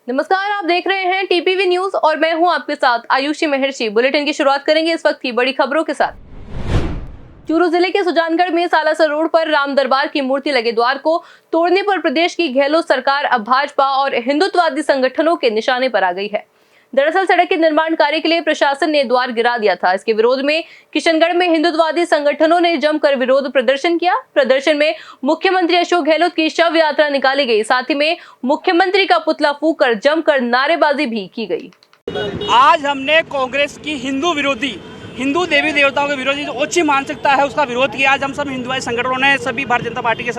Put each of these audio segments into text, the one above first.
नमस्कार, आप देख रहे हैं टीपीवी न्यूज और मैं हूं आपके साथ आयुषी महर्षि। बुलेटिन की शुरुआत करेंगे इस वक्त की बड़ी खबरों के साथ। चूरू जिले के सुजानगढ़ में सालासर रोड पर राम दरबार की मूर्ति लगे द्वार को तोड़ने पर प्रदेश की गहलोत सरकार अब भाजपा और हिंदुत्ववादी संगठनों के निशाने पर आ गई है। दरअसल सड़क के निर्माण कार्य के लिए प्रशासन ने द्वार गिरा दिया था। इसके विरोध में किशनगढ़ में हिंदुत्ववादी संगठनों ने जमकर विरोध प्रदर्शन किया। प्रदर्शन में मुख्यमंत्री अशोक गहलोत की शव यात्रा निकाली गई। साथ ही में मुख्यमंत्री का पुतला फूंककर जमकर नारेबाजी भी की गई। आज हमने कांग्रेस की हिंदू देवी देवताओं के विरोधी जो उच्च मानसिकता है उसका विरोध किया। आज हम सब हिंदुवादी संगठनों ने, सभी भारतीय जनता पार्टी के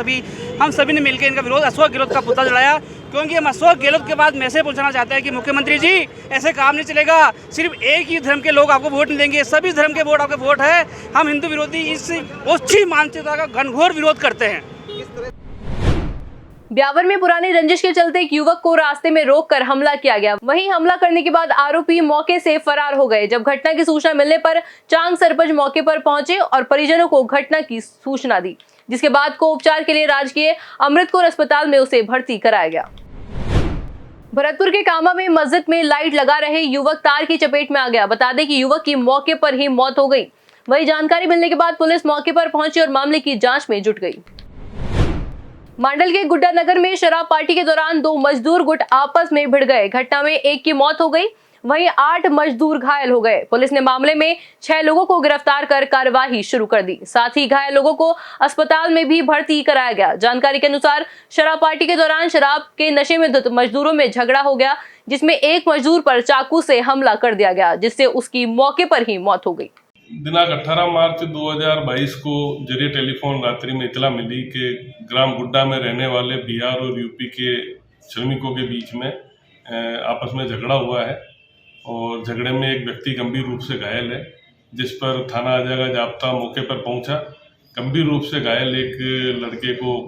हम सभी ने मिलकर इनका विरोध अशोक गहलोत का पुतला जलाया, क्योंकि हम अशोक गहलोत के बाद मैसेज पहुंचाना चाहते हैं कि मुख्यमंत्री जी ऐसे काम नहीं चलेगा। सिर्फ एक ही धर्म के लोग आपको वोट नहीं देंगे, सभी धर्म के वोट आपके वोट है। हम हिंदू विरोधी इस उच्च मानसिकता का घनघोर विरोध करते हैं। ब्यावर में पुरानी रंजिश के चलते एक युवक को रास्ते में रोककर हमला किया गया। वहीं हमला करने के बाद आरोपी मौके से फरार हो गए। जब घटना की सूचना मिलने पर चांग सरपंच मौके पर पहुंचे और परिजनों को घटना की सूचना दी, जिसके बाद को उपचार के लिए राजकीय अमृतकोर अस्पताल में उसे भर्ती कराया गया। भरतपुर के कामा में मस्जिद में लाइट लगा रहे युवक तार की चपेट में आ गया। बता दें कि युवक की मौके पर ही मौत हो गई। वहीं जानकारी मिलने के बाद पुलिस मौके पर पहुंची और मामले की जांच में जुट गई। मांडल के गुड्डा नगर में शराब पार्टी के दौरान दो मजदूर गुट आपस में भिड़ गए। घटना में एक की मौत हो गई, वहीं 8 मजदूर घायल हो गए। पुलिस ने मामले में 6 लोगों को गिरफ्तार कर कार्रवाई शुरू कर दी। साथ ही घायल लोगों को अस्पताल में भी भर्ती कराया गया। जानकारी के अनुसार शराब पार्टी के दौरान शराब के नशे में धुत मजदूरों में झगड़ा हो गया, जिसमें एक मजदूर पर चाकू से हमला कर दिया गया, जिससे उसकी मौके पर ही मौत हो गई। दिनांक 18 मार्च 2022 को जरिए टेलीफोन रात्रि में इतला मिली कि ग्राम गुड्डा में रहने वाले बिहार और यूपी के श्रमिकों के बीच में आपस में झगड़ा हुआ है और झगड़े में एक व्यक्ति गंभीर रूप से घायल है, जिस पर थाना अजागा जाब्ता मौके पर पहुंचा। गंभीर रूप से घायल एक लड़के को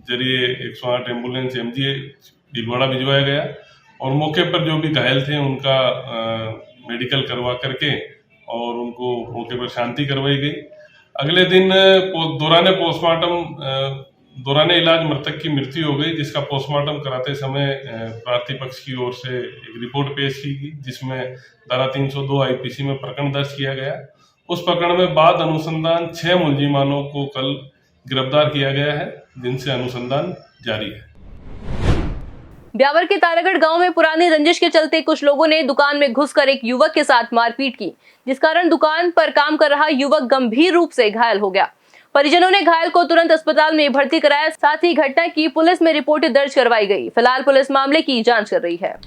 जरिए 108 एम्बुलेंस MG भीलवाड़ा भिजवाया गया और मौके पर जो भी घायल थे उनका मेडिकल करवा करके और उनको मौके पर शांति करवाई गई। अगले दिन दौरान इलाज मृतक की मृत्यु हो गई, जिसका पोस्टमार्टम कराते समय प्रार्थी पक्ष की ओर से एक रिपोर्ट पेश की गई, जिसमें धारा 302 IPC में प्रकरण दर्ज किया गया। उस प्रकरण में बाद अनुसंधान 6 मुलजिमानों को कल गिरफ्तार किया गया है, जिनसे अनुसंधान जारी है। ब्यावर के तारागढ़ गांव में पुरानी रंजिश के चलते कुछ लोगों ने दुकान में घुसकर एक युवक के साथ मारपीट की, जिस कारण दुकान पर काम कर रहा युवक गंभीर रूप से घायल हो गया। परिजनों ने घायल को तुरंत अस्पताल में भर्ती कराया। साथ ही घटना की पुलिस में रिपोर्ट दर्ज करवाई गई। फिलहाल पुलिस मामले की जांच कर रही है।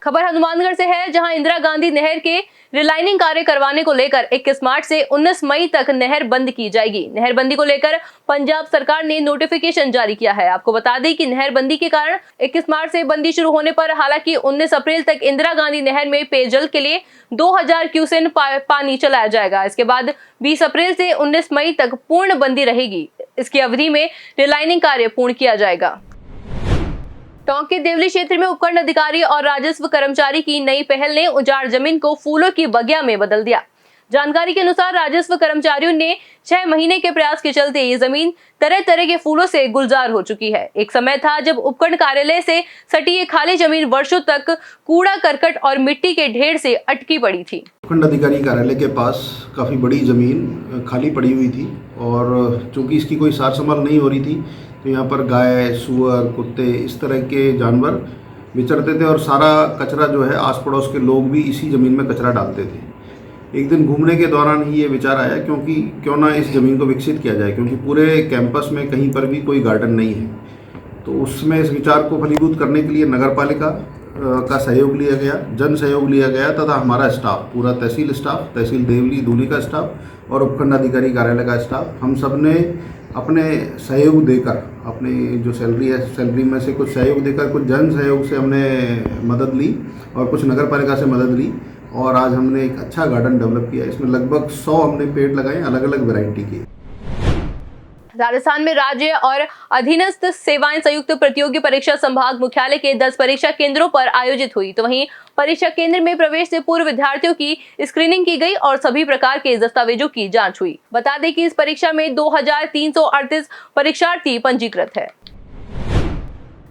खबर हनुमानगढ़ से है, जहां इंदिरा गांधी नहर के रिलाइनिंग कार्य करवाने को लेकर 21 मार्च से 19 मई तक नहर बंद की जाएगी। नहरबंदी को लेकर पंजाब सरकार ने नोटिफिकेशन जारी किया है। आपको बता दें कि नहरबंदी के कारण 21 मार्च से बंदी शुरू होने पर हालांकि 19 अप्रैल तक इंदिरा गांधी नहर में पेयजल के लिए 2000 क्यूसेक पानी चलाया जाएगा। इसके बाद 20 अप्रैल से 19 मई तक पूर्ण बंदी रहेगी। इसकी अवधि में रिलाइनिंग कार्य पूर्ण किया जाएगा। टोंक के देवली क्षेत्र में उपखंड अधिकारी और राजस्व कर्मचारी की नई पहल ने उजाड़ जमीन को फूलों की बगिया में बदल दिया। जानकारी के अनुसार राजस्व कर्मचारियों ने 6 महीने के प्रयास के चलते ये जमीन तरह तरह के फूलों से गुलजार हो चुकी है। एक समय था जब उपखंड कार्यालय से सटी ये खाली जमीन वर्षों तक कूड़ा करकट और मिट्टी के ढेर से अटकी पड़ी थी। उपखंड अधिकारी कार्यालय के पास काफी बड़ी जमीन खाली पड़ी हुई थी और चूंकि इसकी कोई सार संभाल नहीं हो रही थी, तो यहाँ पर गाय, सुअर, कुत्ते इस तरह के जानवर विचरते थे और सारा कचरा जो है आस पड़ोस के लोग भी इसी ज़मीन में कचरा डालते थे। एक दिन घूमने के दौरान ही ये विचार आया क्यों ना इस ज़मीन को विकसित किया जाए, क्योंकि पूरे कैंपस में कहीं पर भी कोई गार्डन नहीं है। तो उसमें इस विचार को फलीभूत करने के लिए नगर पालिका का सहयोग लिया गया, जन सहयोग लिया गया तथा हमारा स्टाफ, पूरा तहसील स्टाफ, तहसील देवली दूली का स्टाफ और उपखंड अधिकारी कार्यालय का स्टाफ, हम सब ने अपने सहयोग देकर, अपनी जो सैलरी है सैलरी में से कुछ सहयोग देकर, कुछ जन सहयोग से हमने मदद ली और कुछ नगर पालिका से मदद ली और आज हमने एक अच्छा गार्डन डेवलप किया। इसमें लगभग 100 हमने पेड़ लगाए, अलग अलग वैरायटी के। राजस्थान में राज्य और अधीनस्थ सेवाएं संयुक्त प्रतियोगी परीक्षा संभाग मुख्यालय के 10 परीक्षा केंद्रों पर आयोजित हुई। तो वहीं परीक्षा केंद्र में प्रवेश से पूर्व विद्यार्थियों की स्क्रीनिंग की गई और सभी प्रकार के दस्तावेजों की जांच हुई। बता दें कि इस परीक्षा में 2338 परीक्षार्थी पंजीकृत है।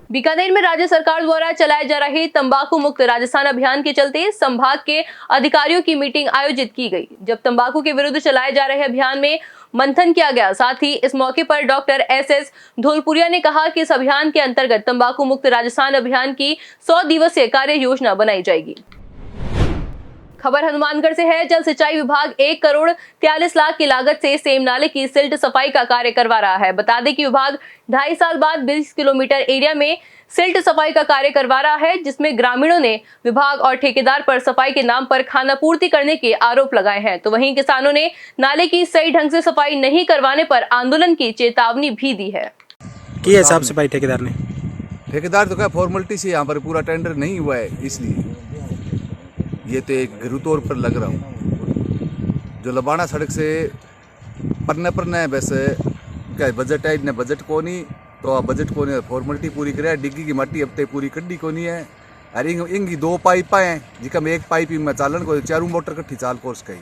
बीकानेर में राज्य सरकार द्वारा चलाए जा रहे तंबाकू मुक्त राजस्थान अभियान के चलते संभाग के अधिकारियों की मीटिंग आयोजित की गई। जब तंबाकू के विरुद्ध चलाए जा रहे अभियान में मंथन किया गया। साथ ही इस मौके पर डॉक्टर एस धोलपुरिया ने कहा कि इस अभियान के अंतर्गत तंबाकू मुक्त राजस्थान अभियान की 100 दिवसीय कार्य योजना बनाई जाएगी। खबर हनुमानगढ़ से है। जल सिंचाई विभाग 1 करोड़ 43 लाख की लागत से सेम नाले की सिल्ट सफाई का कार्य करवा रहा है। बता दें कि विभाग 2.5 साल बाद 20 किलोमीटर एरिया में सिल्ट सफाई का कार्य करवा रहा है, जिसमें ग्रामीणों ने विभाग और ठेकेदार पर सफाई के नाम पर खानापूर्ति करने के आरोप लगाए हैं। तो वहीं किसानों ने नाले की सही ढंग से सफाई नहीं करवाने पर आंदोलन की चेतावनी भी दी है। की है साफ सफाई ठेकेदार ने? ठेकेदार तो क्या फॉर्मेलिटी से यहाँ पर पूरा टेंडर नहीं हुआ है, इसलिए ये तो एक घरेलू तौर पर लग रहा हूँ। जो लबाना सड़क से पन्ने बस क्या बजट है, इतने बजट को नहीं तो बजट को नहीं फॉर्मेलिटी पूरी करे। डिग्गी की मट्टी अब तक पूरी कड्डी को नहीं है। अरे इंगी 2 पाइपा हैं जिका में 1 पाइप में चालन को 4 मोटर कट्ठी चाल कोर्स कही।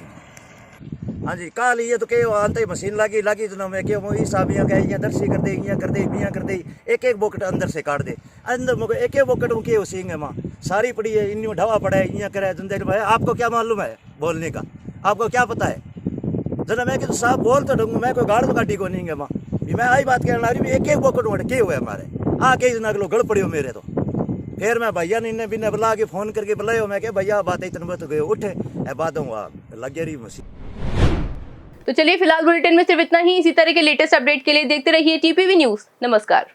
हाँ जी काल ये तो के आते मशीन लगी तो मैं क्यों हिसाब यहाँ कहे यहाँ दर्शी कर दे एक बोकट अंदर से काट दे अंदर मुझे एक बोकट में के सींग है माँ सारी पड़ी है इन ढवा पड़ा है यहाँ करे जंदे भाई आपको क्या मालूम है बोलने का, आपको क्या पता है जना मैं कि तो साहब बोल तो दूंगा मैं कोई गाड़ तो काटी को नहीं है माँ मैं आई बात कहना रही एक बोकट में के हुए हमारे आके जना के लोग गड़ पड़ी हो मेरे तो फिर मैं भैया ने इन्हें बिना बुला के फोन करके बुलाए मैं क्या भैया बात इतने तो गए उठे बात लगे रही मशीन। तो चलिए फिलहाल बुलेटिन में सिर्फ इतना ही। इसी तरह के लेटेस्ट अपडेट के लिए देखते रहिए टीपीवी न्यूज़। नमस्कार।